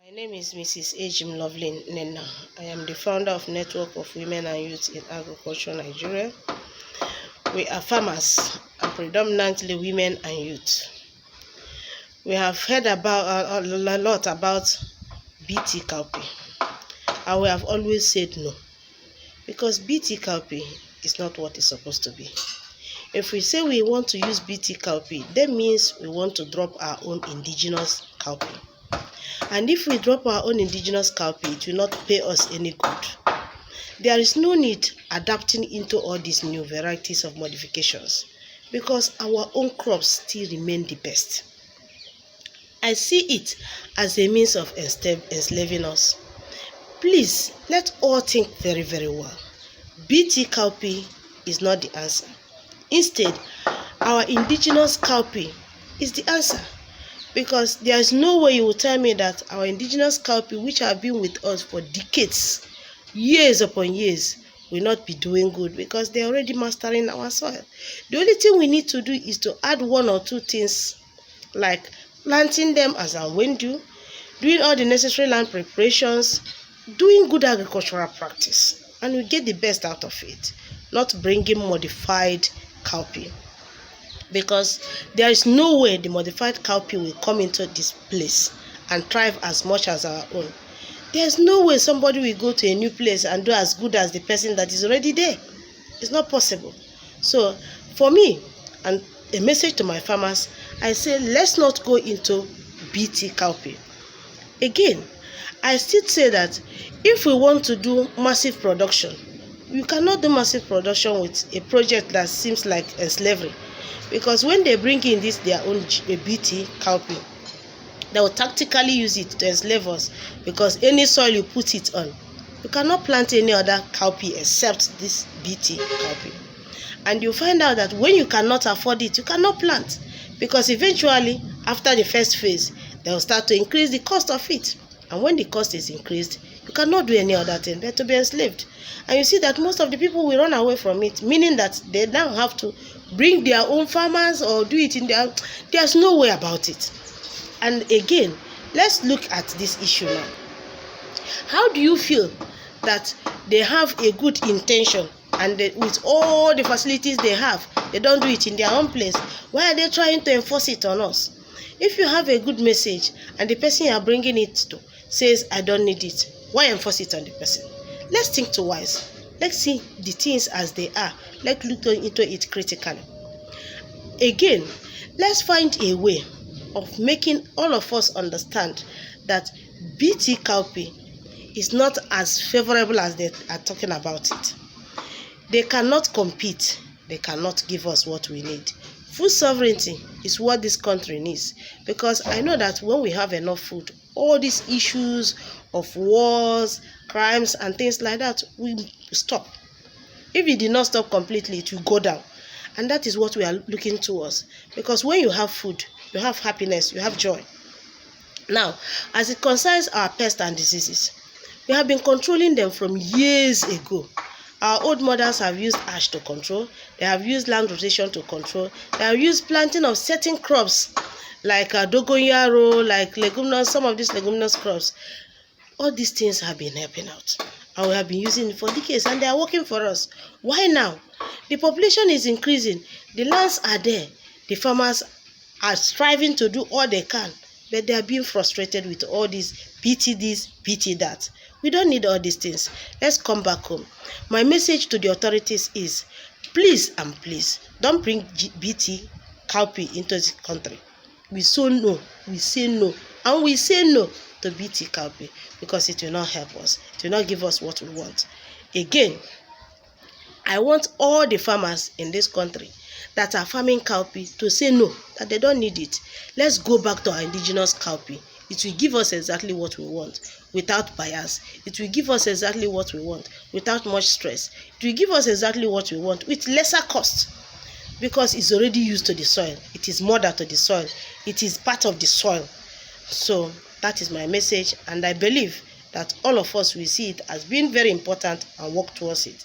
My name is Mrs. Ejim Lovelyn Ejim. I am the founder of Network of Women and Youth in Agriculture, Nigeria. We are farmers and predominantly women and youth. We have heard about a lot about Bt Cowpea, and we have always said no, because Bt Cowpea is not what it's supposed to be. If we say we want to use Bt Cowpea, that means we want to drop our own indigenous cowpea. And if we drop our own indigenous cowpea, it will not pay us any good. There is no need adapting into all these new varieties of modifications, because our own crops still remain the best. I see it as a means of enslaving us. Please, let all think very, very well. Bt Cowpea is not the answer. Instead, our indigenous cowpea is the answer. Because there is no way you will tell me that our indigenous cowpea, which have been with us for decades, years upon years, will not be doing good, because they are already mastering our soil. The only thing we need to do is to add one or two things, like planting them as and when due, doing all the necessary land preparations, doing good agricultural practice, and we get the best out of it, not bringing modified cowpea. Because there is no way the modified cowpea will come into this place and thrive as much as our own. There is no way somebody will go to a new place and do as good as the person that is already there. It's not possible. So for me, and a message to my farmers, I say let's not go into Bt Cowpea. Again, I still say that if we want to do massive production, you cannot do massive production with a project that seems like a slavery. Because when they bring in their own Bt Cowpea, they will tactically use it to enslave us, because any soil you put it on, you cannot plant any other cowpea except this Bt Cowpea. And you find out that when you cannot afford it, you cannot plant, because eventually, after the first phase, they will start to increase the cost of it. And when the cost is increased, you cannot do any other thing but to be enslaved. And you see that most of the people will run away from it, meaning that they now have to bring their own farmers or do it in there's no way about it. And again, let's look at this issue now. How do you feel that they have a good intention, and with all the facilities they have, they don't do it in their own place? Why are they trying to enforce it on us? If you have a good message and the person you are bringing it to says, I don't need it, why enforce it on the person? Let's think twice. Let's see the things as they are. Let's look into it critically. Again, let's find a way of making all of us understand that Bt Cowpea is not as favorable as they are talking about it. They cannot compete. They cannot give us what we need. Food sovereignty is what this country needs, because I know that when we have enough food, all these issues of wars, crimes, and things like that will stop. If it did not stop completely, it will go down. And that is what we are looking towards, because when you have food, you have happiness, you have joy. Now, as it concerns our pests and diseases, we have been controlling them from years ago. Our old mothers have used ash to control. They have used land rotation to control. They have used planting of certain crops like dogoyaro, like leguminous, some of these leguminous crops. All these things have been helping out, and we have been using it for decades, and they are working for us. Why now? The population is increasing. The lands are there. The farmers are striving to do all they can, but they are being frustrated with all these Bt this, Bt that. We don't need all these things. Let's come back home. My message to the authorities is, please and please, don't bring Bt Cowpea into the country. We say no, and we say no to Bt Cowpea, because it will not help us. It will not give us what we want. Again, I want all the farmers in this country that are farming cowpea to say no, that they don't need it. Let's go back to our indigenous cowpea. It will give us exactly what we want without bias. It will give us exactly what we want without much stress. It will give us exactly what we want with lesser cost, because it's already used to the soil. It is mother to the soil. It is part of the soil. So that is my message, and I believe that all of us will see it as being very important and work towards it.